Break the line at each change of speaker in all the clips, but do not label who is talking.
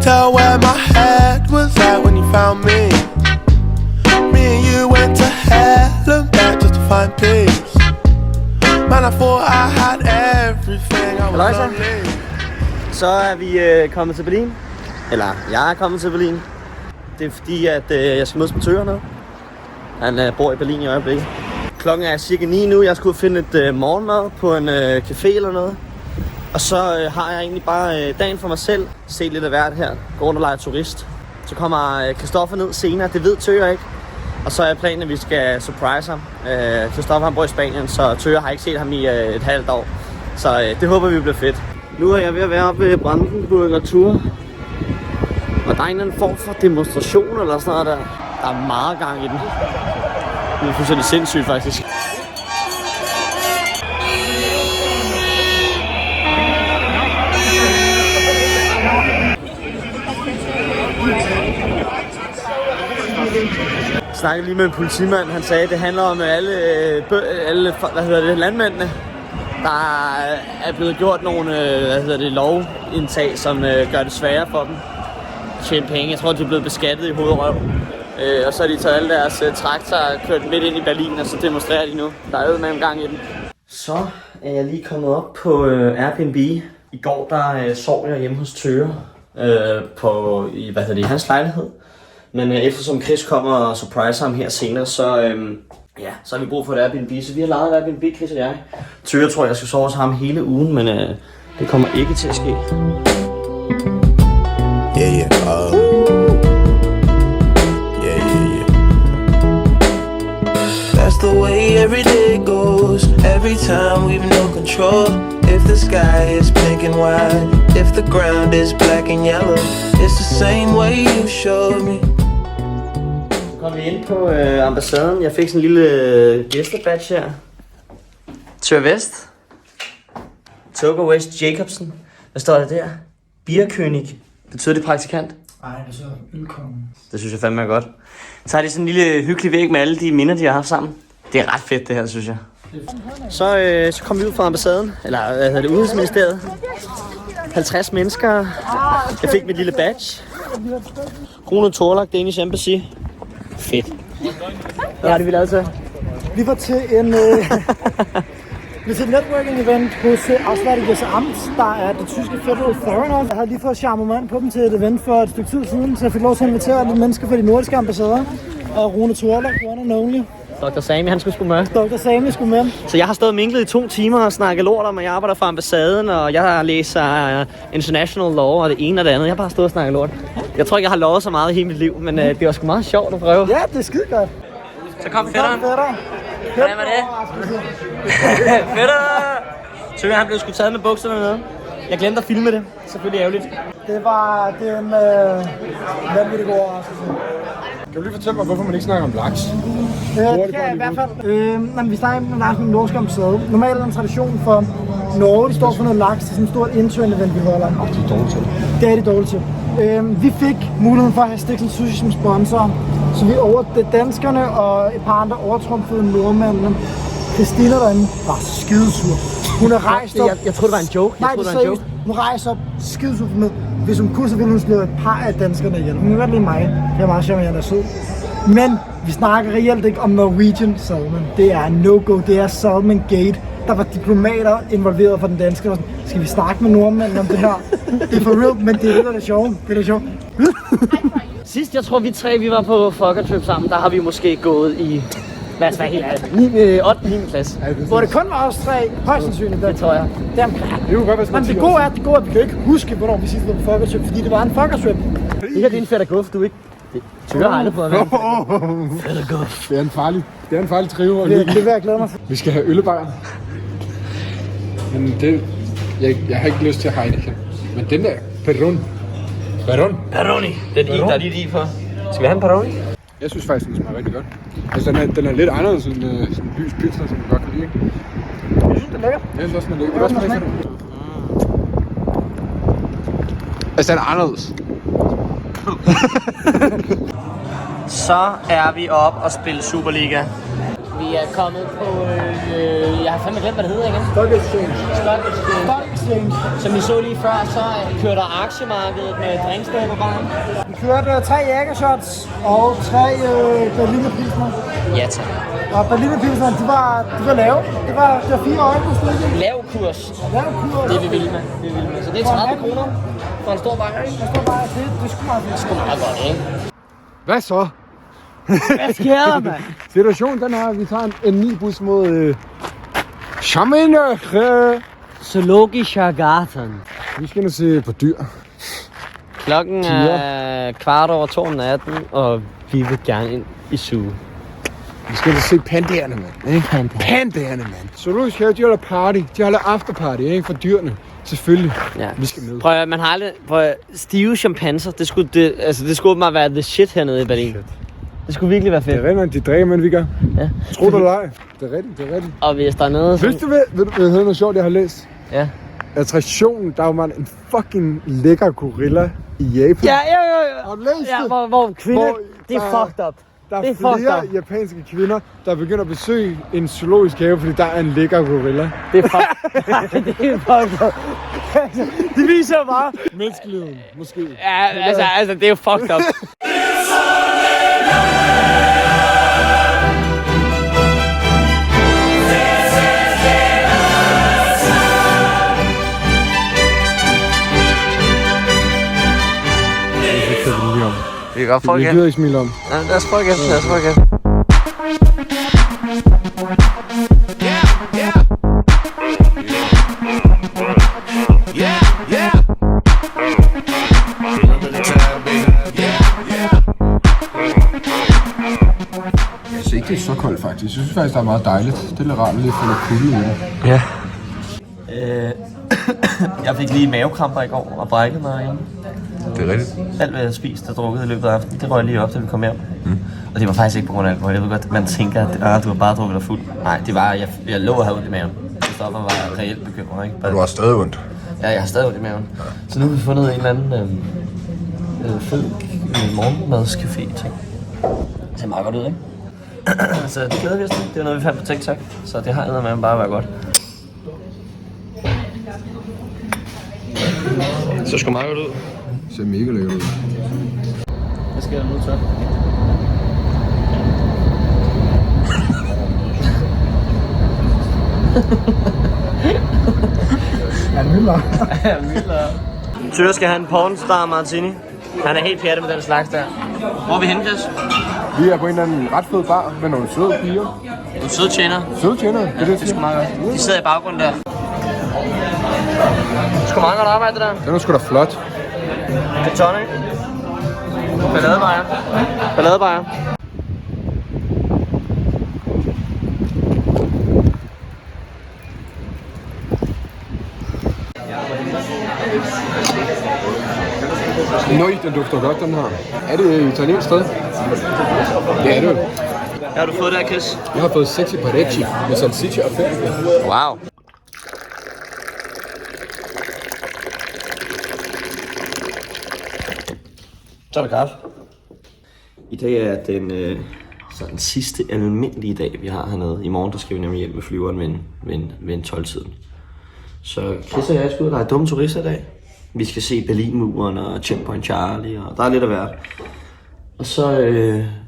tell where my head was at when you found me. Me and you went to hell and back just to find peace. Man, I thought I had everything. I was lonely.
Så er vi kommet til Berlin. Eller jeg er kommet til Berlin. Det er fordi, at jeg skal mødes med Tøger nu. Han bor i Berlin i øjeblikket. Klokken er cirka 9 nu. Jeg skulle finde et morgenmad på en café eller noget. Og så har jeg egentlig bare dagen for mig selv. Se lidt af hvert her. Gå rundt og lege turist. Så kommer Christoffer ned senere. Det ved Tøger ikke. Og så er planen, at vi skal surprise ham. Christoffer han bor i Spanien, så Tøger har ikke set ham i et halvt år. Så det håber vi bliver fedt. Nu er jeg ved at være oppe ved Brandenburger Tor. Og der er en eller anden form for demonstration eller sådan noget der. Der er meget gang i den. Det er fuldstændig sindssygt faktisk. Jeg snakkede lige med en politimand. Han sagde, at det handler om alle landmændene. Der er blevet gjort nogle lovindtag, som gør det sværere for dem at tjene penge. Jeg tror, de er blevet beskattet i hovedrøv. Og så har de taget alle deres traktorer og kørt midt ind i Berlin, og så demonstrerer de nu. Der er med en gang i den. Så er jeg lige kommet op på Airbnb. I går der sov jeg hjemme hos Tøger i hans lejlighed. Men eftersom Chris kommer og surpriser ham her senere, så har vi brug for et Airbnb. Så vi har lejet et Airbnb, Chris og jeg. Tøger tror jeg skal sove hos ham hele ugen, men det kommer ikke til at ske.
That's the way every day goes. Every time we've no control. If the sky is pink and white, if the ground is black and yellow, it's the same way you showed me.
Så kom vi ind på ambassaden. Jeg fik sådan en lille gæstebadge her. Tøger Vest. Togo West Jacobsen. Hvad står der der? Bierkönig. Betyder det praktikant?
Nej, det betyder velkommen.
Det synes jeg fandme er godt. Så har de sådan en lille hyggelig væg med alle de minder, de har haft sammen. Det er ret fedt det her, synes jeg. Så kom vi ud fra ambassaden, eller Udenrigsministeriet. 50 mennesker. Jeg fik mit lille badge. Rune Thorlak, Danish Embassy. Fedt. Hvad har det vi lavet til?
Vi var til et networking event hos Auswärtiges Amt, der er det tyske Federal Foreigner. Jeg havde lige fået charmement på dem til et event for et stykke tid siden, så jeg fik lov til at invitere lidt mennesker fra de nordiske ambassader. Og Rune Thorlak, one and only.
Dr. Sami, han skulle med.
Dr. Sami skulle med.
Så jeg har stået minglet i 2 timer og snakket lort om, at jeg arbejder for ambassaden, og jeg læser international law og det ene og det andet. Jeg har bare stået og snakket lort. Jeg tror ikke, jeg har lovet så meget i hele mit liv, men det var sgu meget sjovt at prøve.
Ja, det er skide godt.
Så kom fætteren. Hvordan var det? Fætter! Tøger, han blev sgu taget med bukserne nede. Jeg glemte at filme det. Selvfølgelig ærgerligt.
Det er en vanvittig god overraskelse.
Kan du lige fortælle mig, hvorfor man ikke snakker om laks?
Det kan jeg i hvert fald. Vi snakker med laks med norsk ambassade. Normalt er der en tradition for Norge, de står for noget laks. Det er sådan et stort intern-event, vi holder.
Det er dårligt til.
Det er de dårligt til. Vi fik muligheden for at have Stiksel Sushi som sponsor. Så vi danskerne og et par andre overtrumfede nordmændene. Christina derinde var skidesur. Hun er rejst op.
Jeg troede, det var en joke.
Nej, det er hun rejste op skidesur med. Hvis hun kunne, så ville hun slå et par af danskerne ihjel. Hun kan godt lide mig. Jeg er meget charmerende og sød. Men vi snakker reelt ikke om Norwegian salmon. Det er no-go. Det er Salmon Gate. Der var diplomater involveret for den danske. Skal vi snakke med nordmændene om det her? Det er for real, men det er det, der er sjovt. Det er det sjovt.
Sidst, jeg tror vi 3 vi var på Fucker Trip sammen, der har vi måske gået i... Lad os være helt ærlig. 8. 9. klasse.
Hvor det kun var os 3, højst sandsynligt.
Det tror jeg.
Det gode er, at vi kan ikke huske, hvornår vi sidst var på Fucker Trip, fordi det var en Fucker Trip.
Det her det er en fætter guf, du ikke... Tøger har aldrig prøvet at være.
Fætter guf. Det er en farlig trive.
Det vil jeg glæde mig til.
Vi skal have øllebajer. Men det... Jeg har ikke lyst til Heineken. Men den der Peroni.
Det er der lige i for. Skal vi have en Peroni?
Jeg synes faktisk, den smager rigtig godt. Altså, den er lidt anderledes end sådan en lys pizza, som jeg godt kan lide.
Jeg synes, det er lækkert.
Jeg synes også, den er lækker. Også smage altså, den er anderledes.
Så er vi op og spille Superliga. Vi
vi er kommet på... jeg har fandme glemt, hvad det hedder igen.
Stock Exchange.
Stock Exchange.
Stock Exchange.
Som vi så lige før, så kører der aktiemarkedet med drinksteder på baren.
Vi kørte 3 Jägershots og 3 Berliner Pilsner.
Ja, tak.
Og Berliner Pilsner, de var lave. Det var 4 øje på stykket.
Lav kurs.
Lav kurs.
Det er vi vilde med. Så det er 30 kroner for en stor bajer, ikke?
Jeg står bare, det er sgu meget fedt.
Det er sgu meget godt, ikke?
Hvad så?
Hvad sker der, mand?
Situationen den er, at vi tager en ny bus mod Chaminade.
Zoologischer Garten.
Vi skal nu se på dyr.
Klokken er 2:15 om natten, og vi vil gerne ind i zoo.
Vi skal nu se pandaerne, mand. Ikke? Pandaerne, mand. Zoologisk have, de holder party. De holder afterparty, ikke? For dyrene. Selvfølgelig.
Ja.
Vi skal med.
Prøv at, man har aldrig... stive chimpanser, det skulle åbenbart være the shit hernede i Berlin.
Shit.
Det skulle virkelig være fedt.
Det er rent, de drikker, men vi gør.
Ja.
Tro det eller ej. Det er rigtigt.
Og hvis der er noget...
Hvis du ved noget sjovt, jeg har læst?
Ja.
Attraktionen, der er jo en fucking lækker gorilla i Japan.
Ja.
Har du læst
Ja,
det?
hvor kvinder...
Hvor
det er fucked up.
Der
det
er
er fucked
flere
up.
japanske kvinder, der begynder at besøge en zoologisk have, fordi der er en lækker gorilla.
Det er fucked det er fucked up. Det viser jo bare...
Menneskeligheden, måske.
Ja, altså, det er jo fucked up.
Vi kan godt få
Vi
igen.
gider ikke smile om.
Ja, lad os prøve igen.
Jeg synes ikke, det er så koldt faktisk. Jeg synes faktisk, det er meget dejligt. Det er lidt rart lige at få lidt kulde i det.
Ja. Jeg fik lige mavekramper i går og brækkede mig igen.
Det er rigtigt.
Alt hvad jeg havde spist og drukket i løbet af aftenen, det røg lige op, da vi kom hjem. Og det var faktisk ikke på grund af alkohol. Jeg ved godt, man tænker, at du har bare drukket dig fuld. Nej, det var, jeg lå og havde ondt i maven. Kristoffer var reelt bekymret, ikke?
Og du har stadig ondt.
Ja, jeg har stadig ondt i maven. Så nu har vi fundet en eller anden fed morgenmadscafé ting. Det ser meget godt ud, ikke? Så det glæder vi os til. Det er noget, vi fandt på TikTok. Så det har eddermame bare være godt. Det ser sgu meget godt ud.
Det ser mega lækkert ud.
Hvad sker der nu, så?
Ja, Møller.
Ja, Møller. Tyre skal have en pornstar martini. Han er helt pjattet med den slags der. Hvor er vi henne, Jess?
Vi er på en eller anden ret fed bar med nogle søde piger.
En sød tjener.
Søde tjenere, det er det,
Det er sgu meget godt. De sidder i baggrunden der. Det er sgu meget godt arbejde, det der.
Den er sgu da flot.
Tonic. Balladebajer.
Nøj, den dufter godt, den her. Er det et italiensk sted? Det er det.
Hvad har du fået der, Chris?
Jeg har fået sexy parecchi med salsiccia og fedt.
Wow. Så er det kaffe. I dag er den sådan sidste almindelige dag, vi har hernede. I morgen der skal vi nemlig hjem med flyveren ved en 12-tiden. Så Chris og jeg skal ud og lege dumme turister i dag. Vi skal se Berlinmuren og Checkpoint Charlie, og der er lidt at være. Og så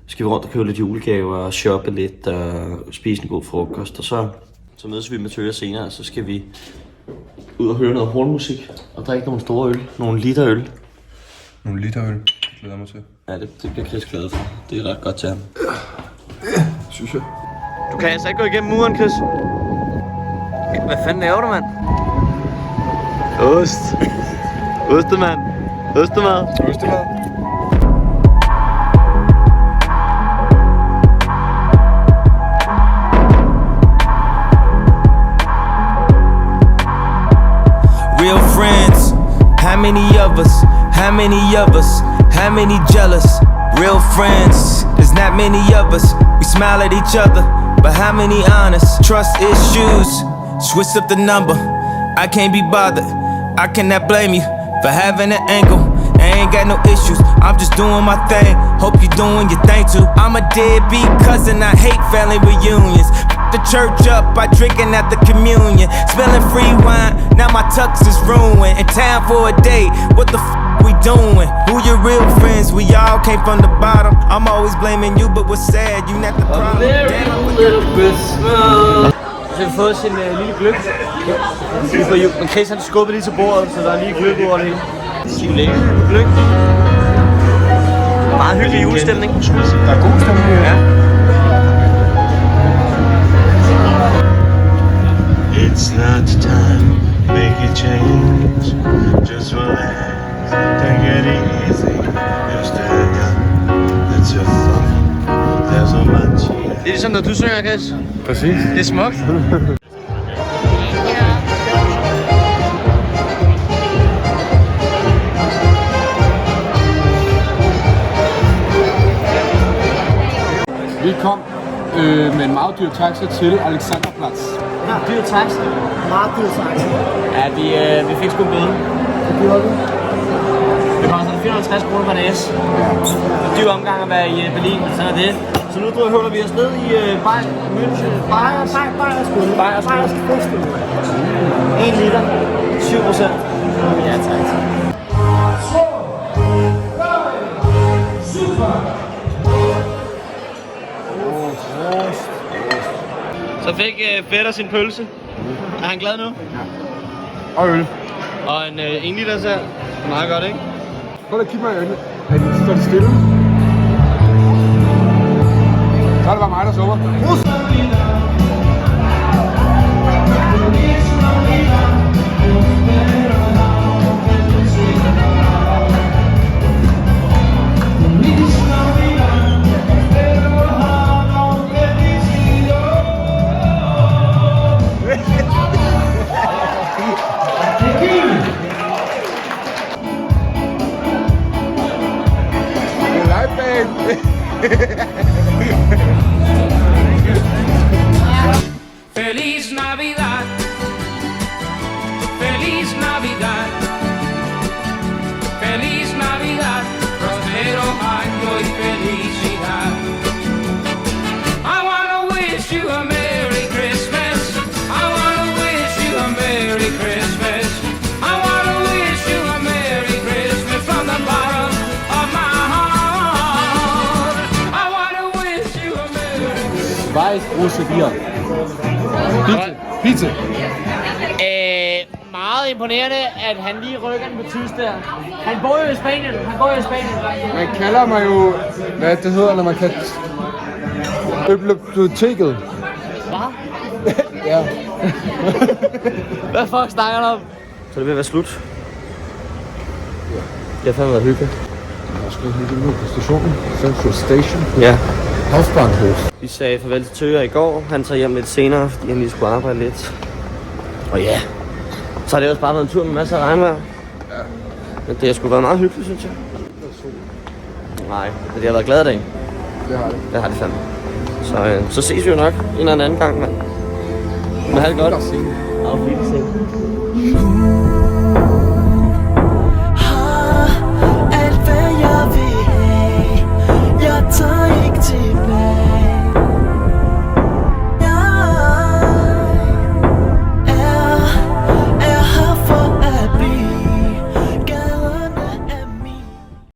skal vi rundt og købe lidt julegaver og shoppe lidt og spise en god frokost. Og så mødes vi med Tøger senere, og så skal vi ud og høre noget hornmusik og drikke nogle store øl. Nogle liter øl.
Nogle liter øl. Det glæder mig til.
Ja, det bliver Chris glad for. Det er ret godt til ham.
Synes jeg.
Du kan altså ikke gå igennem muren, Chris. Hvad fanden laver du, mand? Ost. Ostemand. Ostemad.
Ostemad.
Real friends, how many of us? How many of us? How many jealous? Real friends, there's not many of us. We smile at each other, but how many honest? Trust issues, switch up the number. I can't be bothered. I cannot blame you for having an angle I ain't got no issues, I'm just doing my thing. Hope you doing your thing too. I'm a deadbeat cousin, I hate family reunions. The church up by drinking at the communion. Spilling free wine, now my tux is ruined. In time for a date, what the we doing? Who your real friends? We all came from the bottom. I'm always blaming you, but what's sad, you not the problem.
Så har vi fået sin lille gløb. Men Chris han skubbede lige til bordet, så der er lige gløb over det hele. Sygt lækkert. Gløb. Meget hyggelig julestemning.
Der er god stemning, ja.
It's not time, make a change. Just relax, take it easy. You're still young, that's your fault. There's so much here.
Det er ligesom når du synger, Chris.
Præcis.
Det er smukt.
Vi kom med en meget dyr taxa til Alexanderplatz.
Ja, dyr taxa. Meget dyr taxa.
Ja, vi fik sgu en bøde.
Det gjorde vi.
Det koster 450 kroner per næse. Det er dyr omgang at være i Berlin, men sådan er det. Så nu holder vi os ned i Bayern München.
Bayersk festival.
1 liter, 7%. Ja, tak. Så fik Fætter sin pølse. Er han glad nu?
Og øl.
Og en 1 liter selv. Meget godt, ikke?
Prøv at kigge mig i øjnene. Står det stille? Så er det bare mig, der supper.
Feliz Navidad, Feliz Navidad, Feliz Navidad, prospero año y felicidad. I wanna wish you a Merry Christmas, I wanna wish you a Merry Christmas, I wanna wish you a Merry Christmas from the bottom of my heart. I wanna wish you a Merry Christmas.
Weiß große Bier. Pizza.
Meget imponerende, at han lige rykker den på tysk der. Han bor jo i Spanien.
Man kalder mig jo, hvad det hedder, når man kan... Biblioteket.
Hvad?
Ja.
Hvad fuck snakker du om?
Så det vil være slut. Det har fandme været hyggeligt.
Jeg skal lige nu på stationen. Central Station.
Ja.
Hauptbahnhof.
Vi sagde farvel til Tøger i går. Han tager hjem lidt senere, fordi han lige skulle arbejde lidt. Og ja, så har det også bare været en tur med masser af regnvejr. Ja. Men det har sgu været meget hyggeligt, synes jeg. Nej, men det har været glad dag.
Det har det.
Det har det fandme. Så ses vi jo nok en eller anden gang, mand. Men have det godt.
Auf Wiedersehen.
Auf Wiedersehen.